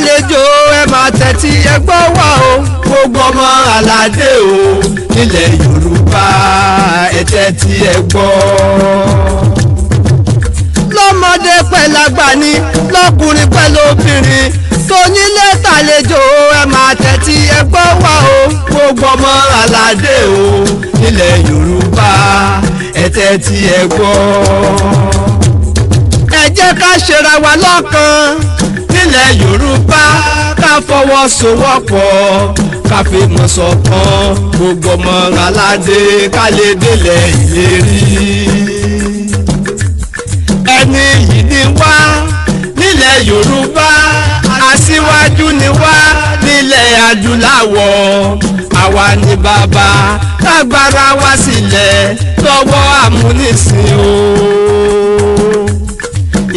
tàlejò ẹ máa tẹ́tí ẹ gbọ́ wá o gbogbo ọmọ aládé o nílẹ̀ Yorùbá ẹ tẹ́tí ẹ gbọ́. lọ́mọdé pẹ̀lú àgbà ni lọ́kùnrin pẹ̀lú obìnrin tónílé tàlejò ẹ máa tẹ́tí ẹ gbọ́ wá o gbogbo ọmọ aládé o nílẹ̀ Yorùbá ẹ tẹ́tí ẹ gbọ́. ẹ jẹ́ ká ṣera wa lọ́kan nílẹ̀ Yorùbá ká fọwọ́sowọ́pọ̀ ká fi mọ̀ ṣọ̀kan gbogbo ọmọ aládé ká lè délẹ̀ ìlérí. ẹni yìí ni wá nílẹ̀ Yorùbá aṣíwájú ni wá nílẹ̀ adúláwọ̀ àwa ni bàbá lágbára wá sílẹ̀ lọ́wọ́ amúnisìn o.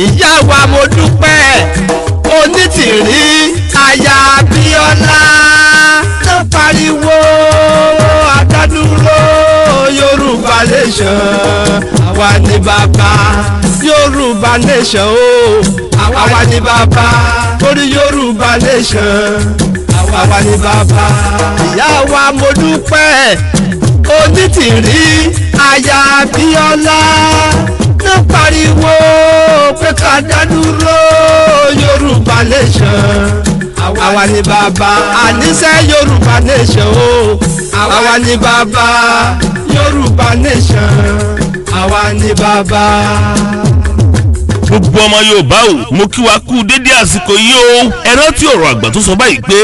ìyá wa mo dúpẹ́ onítìrí aya Abíọ́lá ló pariwo adádúró Yorùbá nation àwa ni bàbá Yorùbá nation o àwa ni bàbá orí Yorùbá nation àwa ni bàbá. ìyá wa mo dúpẹ́ onítìrí aya Abíọ́lá ló pariwo pé ká dádúró Yorùbá nation àwa ni bàbá àníṣe Yorùbá nation o àwa ni bàbá Yorùbá nation àwa ni bàbá. gbogbo ọmọ Yorùbá o mo kí wa kú dédé àsìkò yìí o. ẹ rántí ọ̀rọ̀ àgbà tó sọ báyìí pé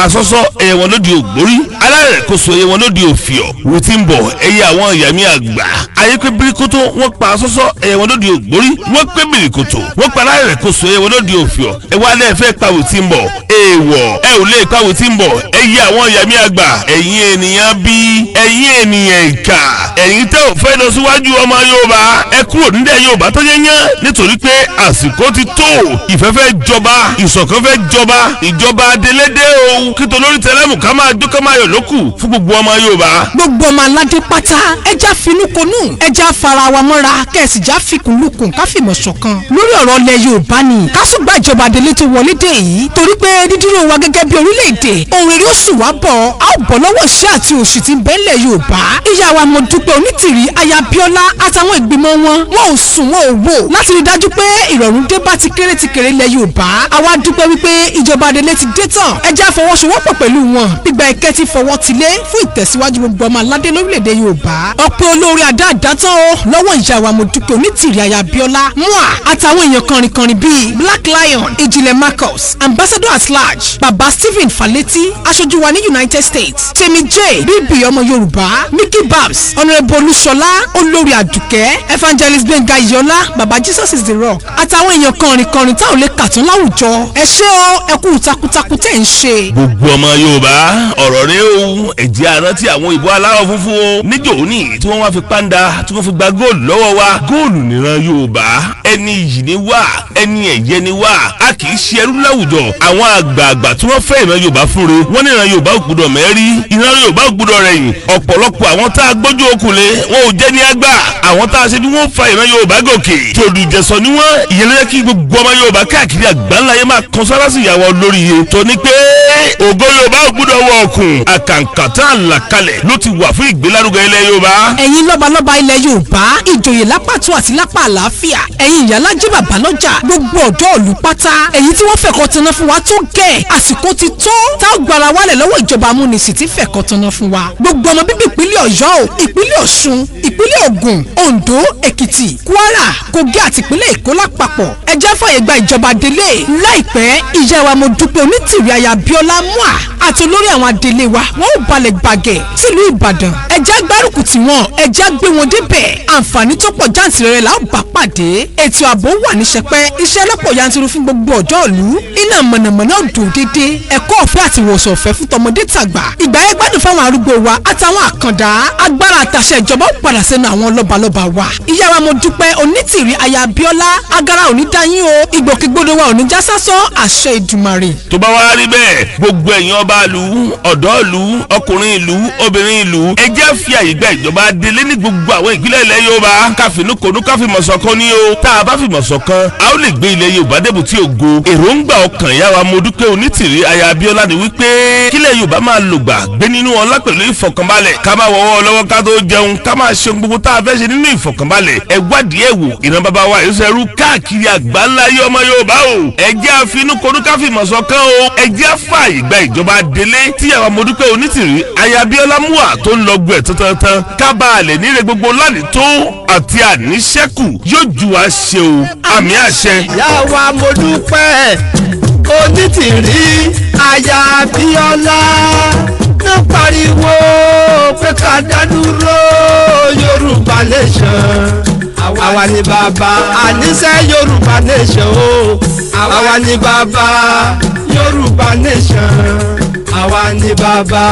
àsọsọ ẹyẹ wọn lóde ògbórí alárẹ̀ kò so ẹyẹ wọn lóde òfìọ̀ wò tí ń bọ̀ ẹyẹ àwọn ìyá mi àgbà ayé pé birikoto wọ́n pa àsọsọ ẹyẹ wọn lóde ògbórí wọ́n pé birikoto wọ́n pa alárẹ̀ kò so ẹyẹ wọn lóde òfìọ̀ ẹ wá lẹ́ẹ̀ fẹ́ pa wò tí ń bọ̀ èèwọ̀ ẹ ò lè pa wò tí ń bọ̀ ẹyẹ àwọn ìyá mi àgbà ẹ̀yin ènìyàn bí ẹ̀yin ènìyàn ìkà ẹ̀yin tẹ́ ò fẹ́ lọ síwájú ọmọ Yorùbá ẹ kúrò nílẹ̀ Yorùbá tó yẹn yẹn nítorí pé àsìkò ti tó ìfẹ́ fẹ́ jọba ìṣọ̀kan fẹ́ jọba ìjọba adélédé o kí tó lórí tẹlẹ́mù ká máa jó ká máa yọ̀ lókù fún gbogbo ọmọ Yorùbá. gbogbo ọmọ aládé pátá ẹja finúkonú ẹja fara wa mọ́ra kẹ̀sì já fikùnlukùn ká fìmọ̀ ṣọ̀kan lórí ọ̀rọ̀ ilẹ̀ Yorùbá ni ká ṣùgbọ́n ìjọba adélé tó wọlé dé yìí torí pé dídúró wa gẹ́gẹ́ bí orílẹ̀-èdè ohun rere ó sùn wá bọ̀ a ó bọ̀ lọ́wọ́ iṣẹ́ àti òṣì tí ń bẹ nílẹ̀ Yorùbá. ìyá wa mo dúpẹ́ onítìrí aya Abíọ́lá àtàwọn ìgbìmọ̀ wọn ò sùn wọn ò wò láti rí dájú pé ìrọ̀rùn dé bá ti kéré ilẹ̀ Yorùbá. àwa dúpẹ́ wípé ìjọba adélé ti dé tán ẹ jẹ́ àfọwọ́sowọ́pọ̀ pẹ̀lú wọn gbígba ẹ̀kẹ́ ti fọwọ́ tilé fún ìtẹ̀síwájú gbogbo ọmọ aládé lórílẹ̀‐èdè Yorùbá. ọ̀pẹ olórí àdáàdá tán o lọ́wọ́ ìyá wa mo dúpẹ́ onítìrí aya Abíọ́lá mua àtàwọn èèyàn kọrin bíi Black Lion ìjìnlẹ̀ Marcus ambassador at large baba Stephen Faleti aṣojú wa ní United States Temi J bíbí ọmọ Yorùbá Mickey Babs honourable Olúṣọlá olórí Àdùkẹ́ evangelist Gbẹ̀ngà Ìyọlá baba Jesus is the rock àtàwọn èèyàn kọrin táwọn lè kàtún láwùjọ ẹ ṣé o ẹ kú takuntakun tẹ̀ ń ṣe. gbogbo ọmọ Yorùbá ọ̀rọ̀ rẹ o ẹ̀jẹ̀ àrántí àwọn ìbò aláwọ̀ funfun o níjọ́ òní tí wọ́n wá fi pàǹdà tí wọ́n fi gba góòlù lọ́wọ́ wa góòlù níran Yorùbá ẹni yìí ni wá ẹni ẹ̀yẹ ni wá a kì í ṣe ẹrú láwùjọ àwọn àgbààgbà tí wọ́n fẹ́ ìran Yorùbá fúnre wọ́n ní ìran Yorùbá ò gbọdọ̀ mẹ́rí ìran Yorùbá ò gbọdọ̀ rẹ̀yìn ọ̀pọ̀lọpọ̀ àwọn tá a gbójú okùnlé wọn ò jẹ́ ní àgbà àwọn tá a ṣe bí wọ́n fa ìran Yorùbá gòkè tòdùjẹsọ ni wọ́n ìyẹn ló yẹ kí gbogbo ọmọ Yorùbá káàkiri àgbáńlá yẹn máa kan sára sí ìyàwó lórí iye tó ní pé ògo Yorùbá ò gbọdọ̀ wọ ọ̀kùn àkàǹkà tá a là kalẹ̀ ló ti wà fún ìgbélárugẹ ilẹ̀ Yorùbá. ẹ̀yin lọ́balọ́ba ilẹ̀ Yorùbá ìjòyè lápàtó àti lápá àlàáfíà ẹ̀yin ìyálájẹ́ bàbá lọ́jà gbogbo ọ̀dọ́ ìlú pátá èyí tí wọ́n fẹ̀kọ́ tanná fún wa tó gẹ̀ àsìkò ti tó tá a gbára wálẹ̀ lọ́wọ́ ìjọba amúnisìn tí fẹ̀kọ́ tanná fún wa gbogbo ọmọ bíbí ìpínlẹ̀ Ọ̀yọ́ o ìpínlẹ̀ Ọ̀ṣun ìpínlẹ̀ Ògùn Oǹdó Èkìtì Kwara Kogi àti ìpínlẹ̀ Èkó lápapọ̀ ẹ jẹ́ fàyè gba ìjọba délé láìpẹ́ ìyá wa mo dúpẹ́ onítìrí aya Abíọ́lá mua àti olórí àwọn adélé wa wọ́n ò balẹ̀ gbàgẹ̀ sílùú Ìbàdàn ẹ jẹ́ gbárùkù tí wọ́n ẹ jẹ́ gbé wọn débẹ̀ àǹfààní tó pọ̀ jàǹtìrẹrẹ la ó bá pàdé ètò ààbò wà ní sẹpẹ́ iṣẹ́ lọ́pọ̀ yanturu fún gbogbo ọ̀dọ́ ìlú iná mọ̀nàmọ́ná dùn dédé ẹ̀kọ́ ọ̀fẹ́ àti ìwòsàn ọ̀fẹ́ fún tọmọdé tàgbà ìgbà yẹn gbádùn fáwọn arúgbó wa àtàwọn àkàndá agbára àtàṣẹ ìjọba ó padà sẹ́nu àwọn lọ́balọ́ba wa ìyá wa mo dúpẹ́ onítìrí aya Abíọ́lá agara òní dáyín o ìgbòkègbodò wa òní já sásán àṣẹ Ìdùmarè. tó bá wá rí bẹ́ẹ̀ gbogbo ẹ̀yin ọba ìlú ọ̀dọ́ ìlú ọkùnrin ìlú obìnrin ìlú ẹ jẹ́ fi àyè gba ìjọba délé ní gbogbo àwọn ìpínlẹ̀ ilẹ̀ Yorùbá káfínúkonú káfímọ̀ṣọ̀kan ní o tá a bá fìmọ̀ṣọ̀kan a ó lè gbé ilẹ̀ Yorùbá débùtì ògo èròǹgbà ọkàn ìyá wa mo dúpẹ́ Modúpẹ́ Onítìrí aya Abíọ́lá ni wípé kílẹ̀ Yorùbá máa lògbà gbé nínú ọlá pẹ̀lú ìfọ̀kànbalẹ̀ ká máa wọwọ́ lọ́wọ́ ká tó jẹun ká máa ṣe gbogbo tá a fẹ́ ṣe nínú ìfọ̀kànbalẹ̀ ẹ wádìí ẹ̀ wò ìran bàbá wa ìṣẹ́rú káàkiri àgbáńlá yé ọmọ Yorùbá o ẹ jẹ́ àfinúkonú káfíìmọ̀ ṣọ̀kan o ẹ jẹ́ àfààyè gba ìjọba Adélé tí àwa Modúpẹ́ Onítìrí aya Abíọ́lá múà tó ń lọ gbẹ̀ tantan ká bá a lè níre gbogbo lánìí tó àti àníṣẹ́kù yóò ju wa ṣe o àmì àṣẹ. ìyá wa Modúpẹ́ Onítìrí aya Abíọ́lá ní pariwo pé ká dá dúró Yorùbá nation àwa ni bàbá àníṣe Yorùbá nation o àwa ni bàbá Yorùbá nation àwa ni bàbá.